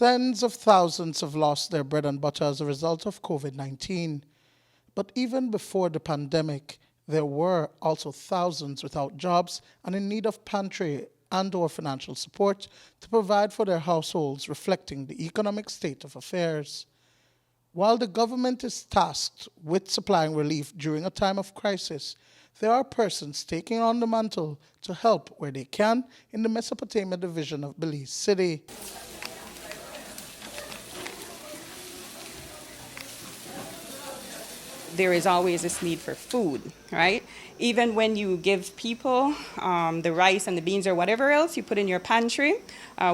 Tens of thousands have lost their bread and butter as a result of COVID-19. But even before the pandemic, there were also thousands without jobs and in need of pantry and/or financial support to provide for their households, reflecting the economic state of affairs. While the government is tasked with supplying relief during a time of crisis, there are persons taking on the mantle to help where they can in the Mesopotamia Division of Belize City. There is always this need for food, right? Even when you give people the rice and the beans or whatever else you put in your pantry,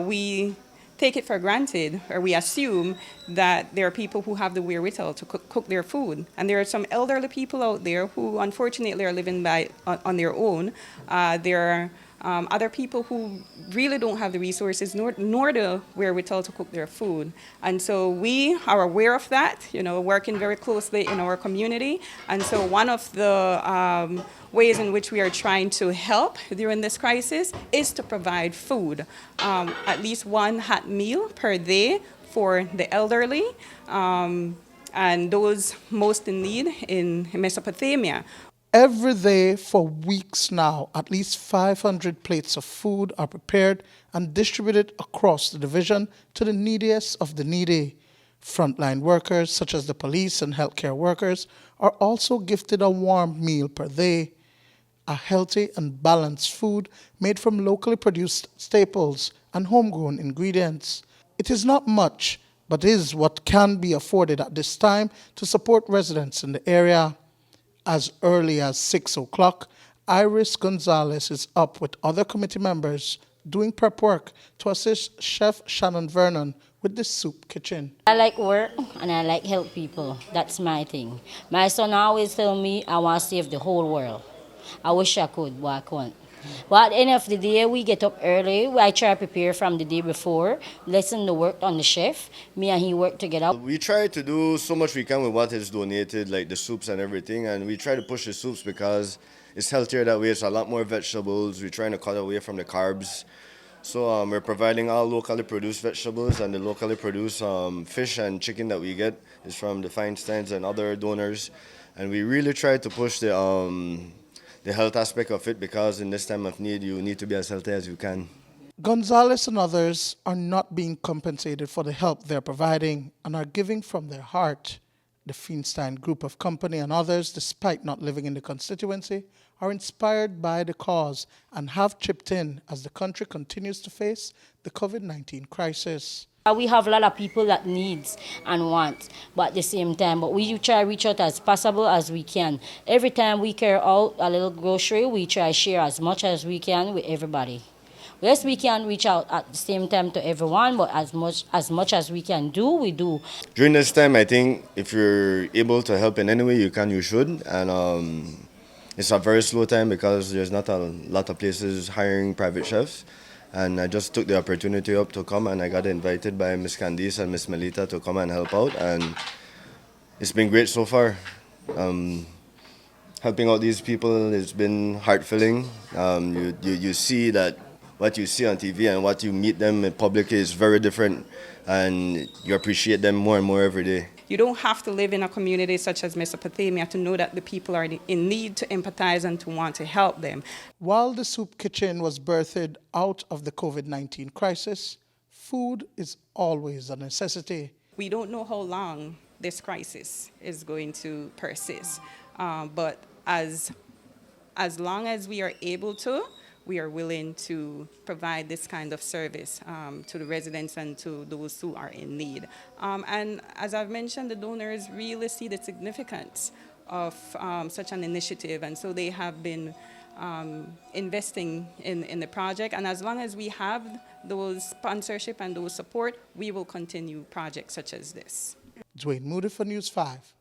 we take it for granted, or we assume that there are people who have the wherewithal to cook their food. And there are some elderly people out there who unfortunately are living on their own. There are other people who really don't have the resources nor the wherewithal to cook their food. And so we are aware of that, working very closely in our community. And so one of the ways in which we are trying to help during this crisis is to provide food, at least one hot meal per day for the elderly and those most in need in Mesopotamia. Every day for weeks now, at least 500 plates of food are prepared and distributed across the division to the neediest of the needy. Frontline workers, such as the police and healthcare workers, are also gifted a warm meal per day, a healthy and balanced food made from locally produced staples and homegrown ingredients. It is not much, but is what can be afforded at this time to support residents in the area. As early as 6 o'clock, Iris Gonzalez is up with other committee members doing prep work to assist Chef Shannon Vernon with the soup kitchen. I like work and I like help people. That's my thing. My son always tell me I want to save the whole world. I wish I could, but I can't. But at the end of the day, we get up early. I try to prepare from the day before, lessen the work on the chef. Me and he work together. We try to do so much we can with what is donated, like the soups and everything, and we try to push the soups because it's healthier that way. It's a lot more vegetables. We're trying to cut away from the carbs. So we're providing all locally produced vegetables, and the locally produced fish and chicken that we get is from the Feinsteins and other donors. And we really try to push the health aspect of it, because in this time of need, you need to be as healthy as you can. Gonzalez and others are not being compensated for the help they're providing and are giving from their heart. The Feinstein Group of Company and others, despite not living in the constituency, are inspired by the cause and have chipped in as the country continues to face the COVID-19 crisis. We have a lot of people that needs and want, but at the same time, but we try to reach out as possible as we can. Every time we carry out a little grocery, we try to share as much as we can with everybody. Yes, we can reach out at the same time to everyone, but as much as we can do, we do. During this time, I think if you're able to help in any way you can, you should. And it's a very slow time because there's not a lot of places hiring private chefs. And I just took the opportunity up to come, and I got invited by Miss Candice and Miss Melita to come and help out, and it's been great so far. Helping out these people has been heart-filling. You see that what you see on TV and what you meet them in public is very different, and you appreciate them more and more every day. You don't have to live in a community such as Mesopotamia to know that the people are in need, to empathize and to want to help them. While the soup kitchen was birthed out of the COVID-19 crisis, food is always a necessity. We don't know how long this crisis is going to persist, but as long as we are able to, we are willing to provide this kind of service to the residents and to those who are in need. And as I've mentioned, the donors really see the significance of such an initiative, and so they have been investing in the project. And as long as we have those sponsorship and those support, we will continue projects such as this. Duane Moody for News 5.